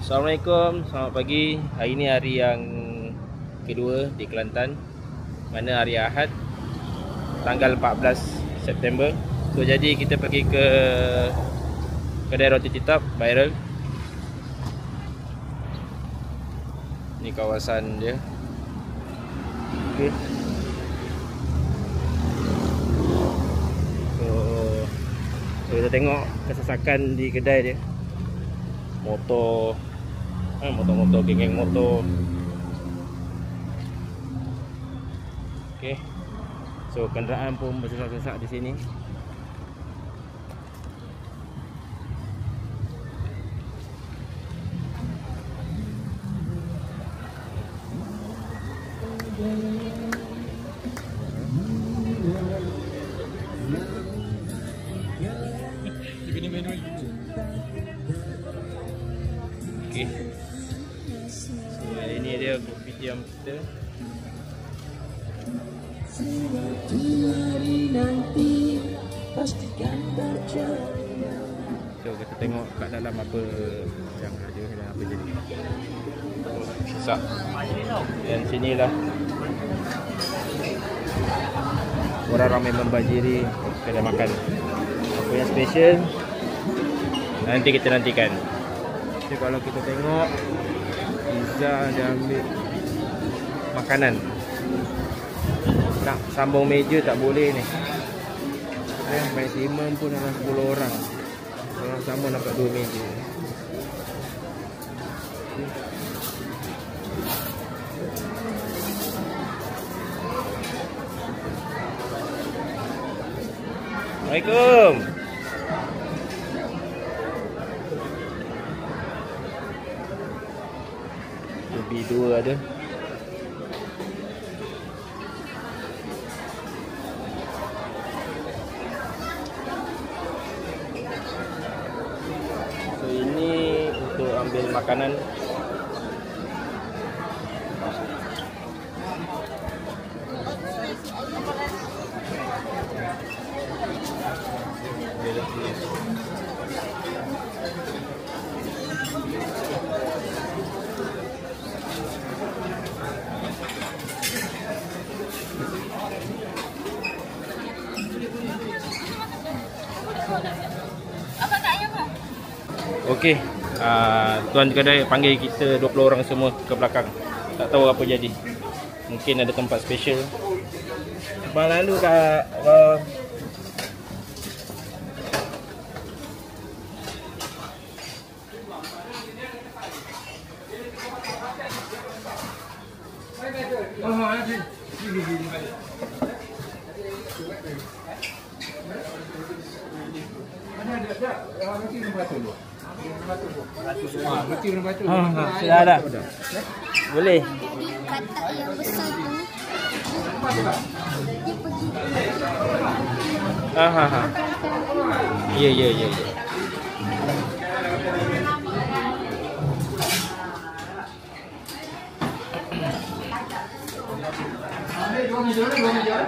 Assalamualaikum, selamat pagi. Hari ni hari yang kedua di Kelantan, mana hari Ahad tanggal 14 September. So jadi kita pergi ke kedai roti titap Viral. Ni kawasan dia. Okay. So kita tengok kesesakan di kedai dia. Motor, motor-motor, geng-geng motor. Okay. So kenderaan pun bersesak-sesak di sini. Okay. So ini dia kopitiam kita. So kita tengok kat dalam apa yang ada dan apa jadi. Sisa. Dan sinilah orang ramai membajiri kedai makan. Apa yang special nanti kita nantikan. Jadi kalau kita tengok Iza dah ambil makanan. Nak sambung meja tak boleh ni. Maksimum pun dalam 10 orang. Kalau sama dapat 2 meja. Assalamualaikum. Lebih 2 ada. So ini untuk ambil makanan. Okey, tuan kedai panggil kita 20 orang semua ke belakang. Tak tahu apa jadi. Mungkin ada tempat special. Abang lalu kat sudah ada. Boleh. Katak yang besar tu dia pergi. Ya.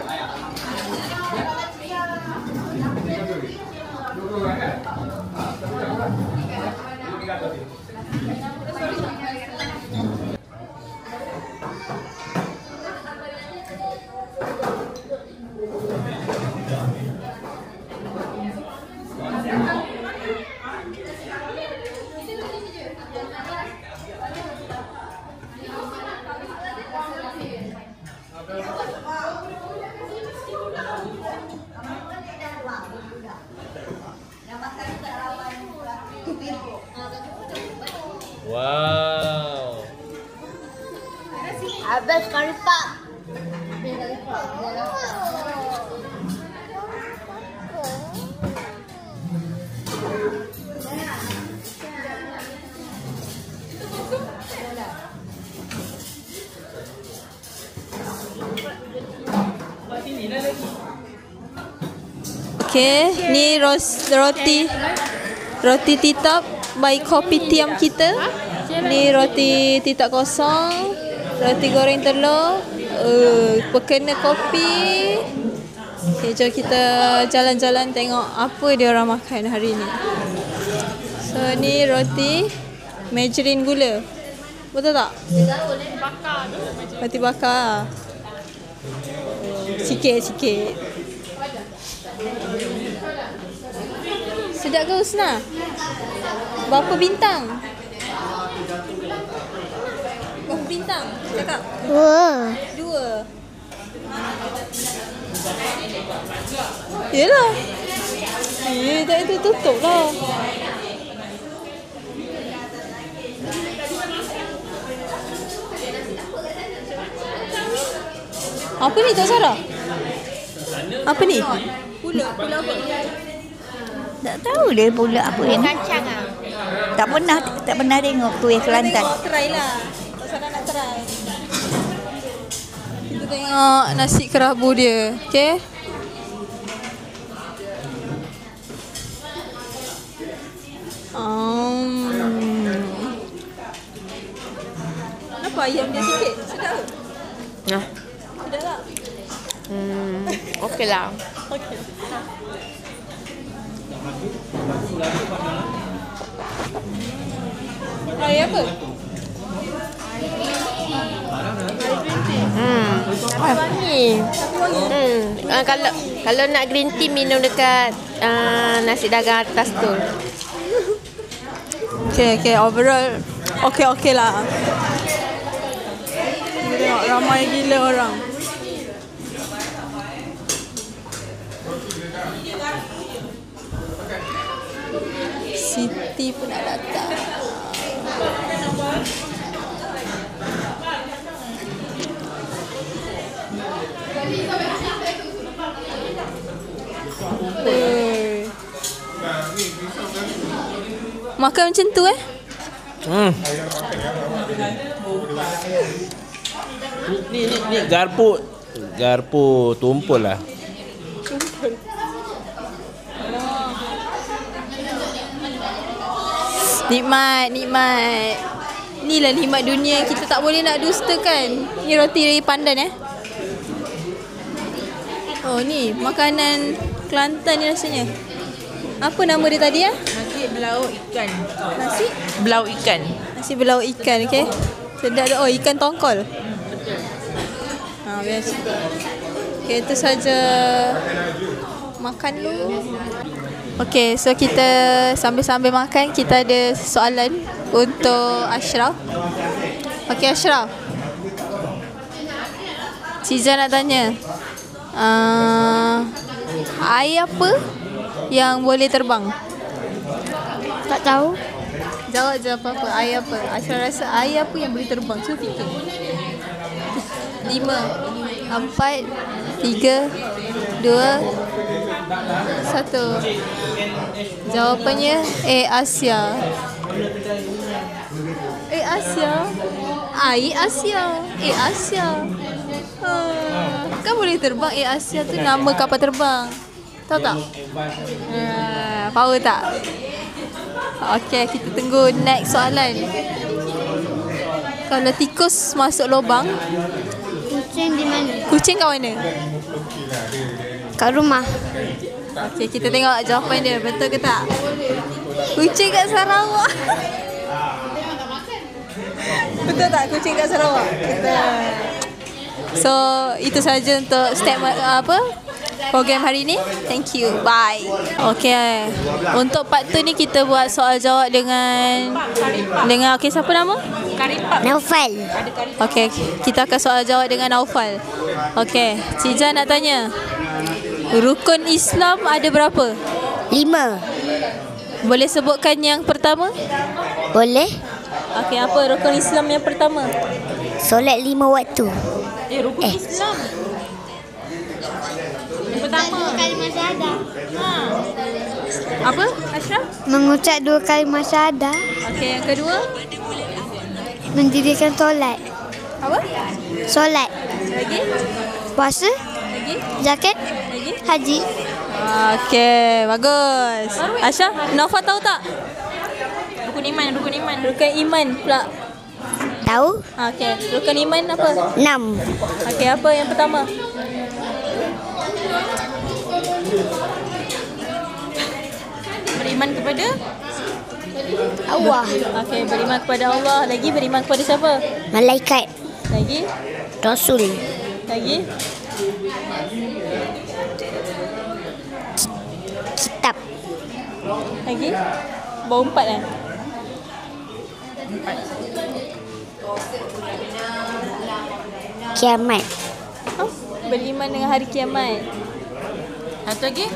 Wow. Abang kari pak. Okay, ni roti titap by kopitiam kita. Ni roti titap kosong, roti goreng telur, pekena kopi. Okay, jom kita jalan-jalan tengok apa dia orang makan hari ni. So ni roti Margarine gula. Betul tak? Roti bakar. Sikit-sikit. Sedap ke Husna? Berapa bintang? Berapa bintang? Cakap. 2. Yelah. Tak itu tutup lah. Apa ni Tok Sarah? Apa ni? Pula apa? Tak tahu dia pula apa ni. Kacang ah. Tak pernah tengok kuih Kelantan. Tengok try lah. Tok Sarah nak try. Kita tengok nasi kerabu dia. Okay. Kenapa ayam dia sikit? Sedap ke? Nah. Sedap tak? Okey lah. Okey. Ayam apa? Wangi. Kalau nak green tea minum dekat nasi dagang atas tu. Okay, overall okay lah. Kita tengok ramai gila orang. Siti pun nak datang. Makan macam tu Ni garpu tumpul lah. Nikmat. Inilah nikmat dunia. Kita tak boleh nak dustakan. Ni roti dari Pandan Oh ni makanan Kelantan ni rasanya. Apa nama dia tadi Nasi belau ikan. Nasi Belau ikan. Nasi belau ikan, okey. Sedap dah. Oh, ikan tongkol. Biasa. Okey, itu saja makan dulu. Okey, so kita sambil-sambil makan, kita ada soalan untuk Ashraf. Okey, Ashraf. Ciza nak tanya. Air apa yang boleh terbang? Tak tahu. Jawab je apa-apa. Air apa? Ashraf rasa air apa yang boleh terbang? Cuba fikir. 5, 4, 3, 2, 1. Jawapannya Asia. Asia. Air Asia. Asia. Kan boleh terbang. Asia tu nama kapal terbang. Tahu tak? Power tak? Okey, kita tunggu next soalan. Kalau tikus masuk lubang, Kucing di mana? kucing kat mana? Kat rumah. Okey, kita tengok jawapan dia. Betul ke tak? Kucing kat Sarawak. Betul tak kucing kat Sarawak? Betul. So, itu saja untuk statement program hari ni. Thank you. Bye. Okay. Untuk part 2 ni kita buat soal jawab dengan okey, siapa nama? Naufal. Okay, kita akan soal jawab dengan Naufal. Okay, Ciza nak tanya. Rukun Islam ada berapa? 5. Boleh sebutkan yang pertama? Boleh? Okay, apa rukun Islam yang pertama? Solat 5 waktu. Rukun Islam. Yang pertama. Kalimah syahadah. Apa, Ashraf? Mengucap 2 kalimah syahadah. Okay, yang kedua? Mendirikan solat. Apa? Solat. Lagi? Puasa. Lagi? Zakat. Lagi? Haji. Okay, bagus. Ashraf, Naufal tahu tak? Rukun iman. Rukun iman pula. Tahu? Okay, rukun iman apa? 6. Okay, apa yang pertama? Beriman kepada Allah. Okey, beriman kepada Allah. Lagi beriman kepada siapa? Malaikat. Lagi? Rasul. Lagi? Kitab. Lagi? Baru 4 kan? Kiamat. Oh, beriman dengan hari kiamat. Satu lagi?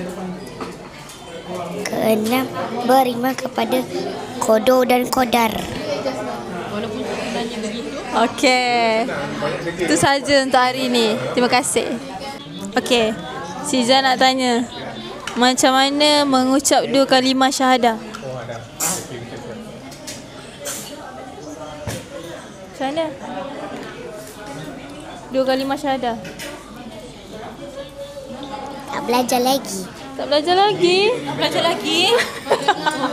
Keenam, beriman kepada qada dan qadar. Okey. Itu saja untuk hari ini. Terima kasih. Okey. Siza nak tanya. Macam mana mengucap 2 kalimah syahadah? Macam mana? 2 kalimah syahadah. Tak belajar lagi. Tak belajar lagi? Belajar lagi.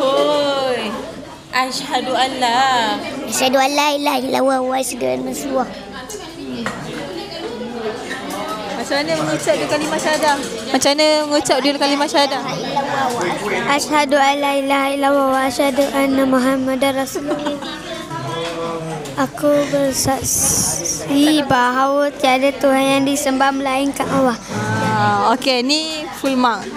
Hoi. Asyhadu alla. Asyhadu an la ilaha illallah wa asyhadu anna Rasulullah. Macam mana mengucap 2 kalimah syahadah? Macam mana mengucap 2 kalimah syahadah? Asyhadu an la ilaha illallah wa asyhadu anna Muhammadar Rasulullah. Aku bersaksi bahawa tiada Tuhan yang disembah melainkan Allah. Okey, ni full mark.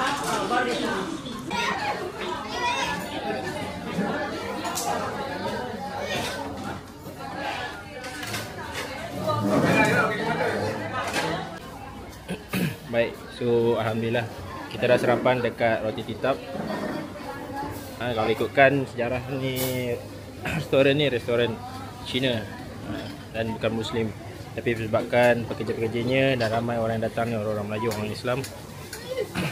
Baik, so alhamdulillah kita dah sarapan dekat Roti Titap. Kalau ikutkan sejarah ni, restoran Cina dan bukan Muslim. Tapi sebabkan pekerja-pekerjanya dan ramai orang yang datang ni orang-orang Melayu, orang Islam,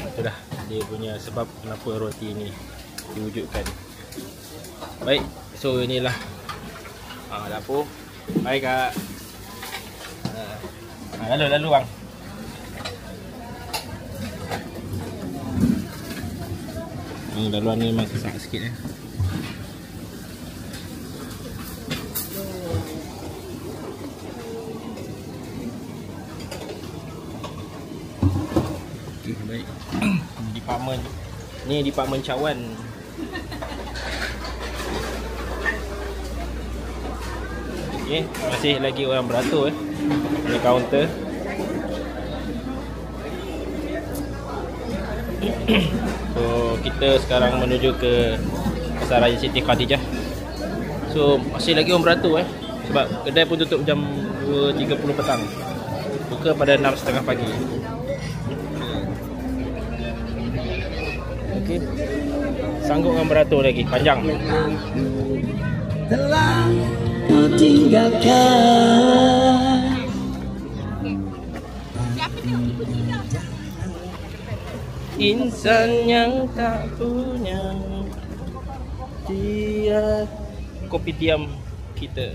itulah dia punya sebab kenapa roti ini diwujudkan. Baik, so inilah dapur. Baik Kak. Lalu bang. Daluan ni memang susah sikit ya. Baik. Department cawan. Okey, masih lagi orang beratur di kaunter. So kita sekarang menuju ke Pasar Raya Siti Khadijah. So masih lagi orang beratur sebab kedai pun tutup jam 2.30 petang. Buka pada 6.30 pagi. Okey. Sanggup orang beratur lagi, panjang. Telah kau tinggalkan. Insan yang tak punya dia. Kopitiam kita.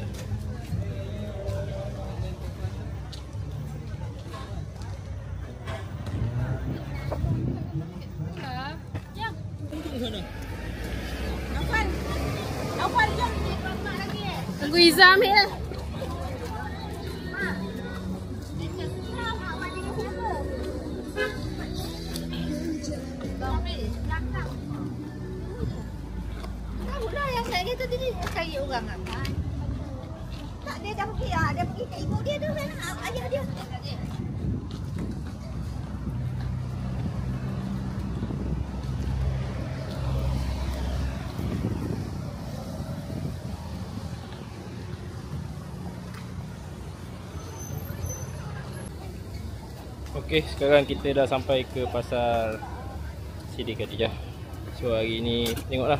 Tunggu Izzah ambil lah. Cari orang apa? Tak, dia dah pergi. Dia pergi ke ibu dia tu kan. Ayah dia. Okey, sekarang kita dah sampai ke Pasar Siti Khadijah. So hari ni tengoklah.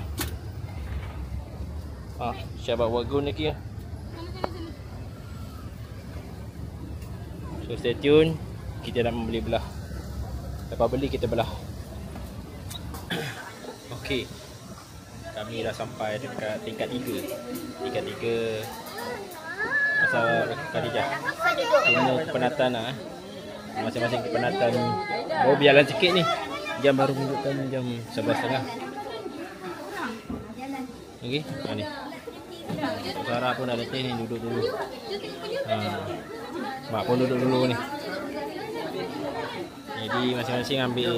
Syabat wagun lagi lah. So stay tune. Kita nak membeli belah. Lepas beli kita belah. Okey, kami dah sampai dekat tingkat 3. Tingkat 3 Pasar Khadijah. Semua kepenatan lah. Masing-masing kepenatan. Baru berjalan sikit ni. Jam baru menunjukkan jam 11.30. Okey, ni. Sarah pun dah letih ni, duduk dulu. Mak pun duduk dulu ni. Jadi masing-masing ambil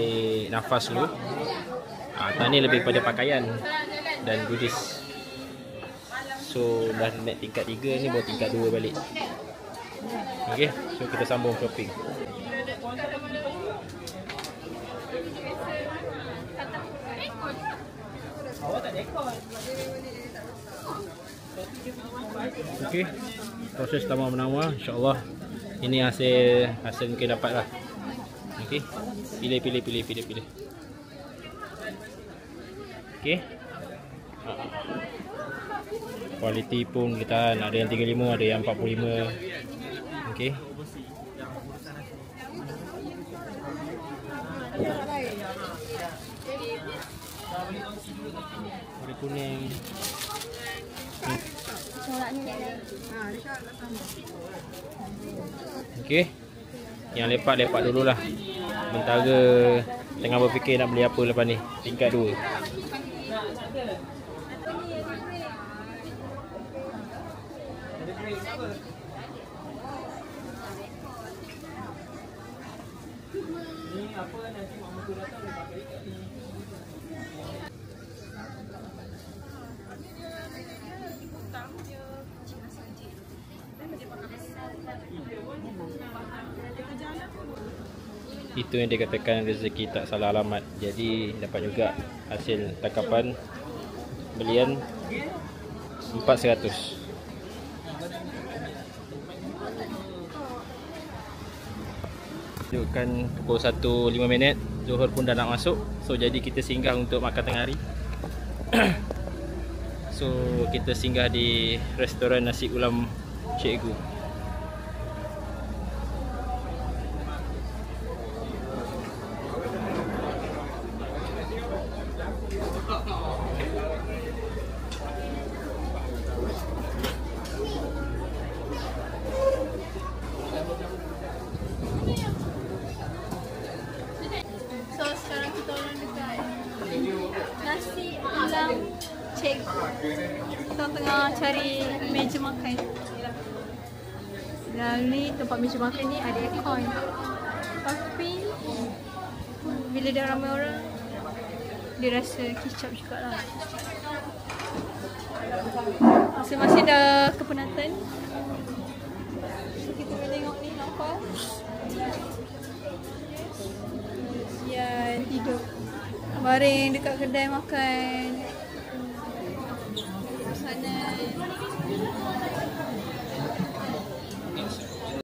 nafas dulu. Atas ni lebih pada pakaian dan goodies. So dah naik tingkat 3 ni, baru tingkat 2 balik. Okay, so kita sambung shopping. Okay, proses tawar-menawar, insyaAllah ini hasil mungkin dapat lah. Okay, pilih. Okay, kualiti pun kita ada yang 35, ada yang 45. Okay, warna kuning. Okay, yang lepak dululah. Sementara tengah berfikir nak beli apa lepas ni, tingkat 2. Itu yang dikatakan rezeki tak salah alamat. Jadi dapat juga hasil tangkapan belian 400. Tunjukkan pukul 1.05, Zuhur pun dah nak masuk. So jadi kita singgah untuk makan tengah hari. So kita singgah di restoran nasi ulam Cikgu. So sekarang kita orang dekat nasi ulam Cikgu. Kita tengah cari meja makan. Dan ni tempat meja makan ni ada aircon. Tapi bila dah ramai orang, dia rasa kicap jugalah. Masing-masing dah kepenatan. So kita boleh tengok ni, nampak? Tidur baring dekat kedai makan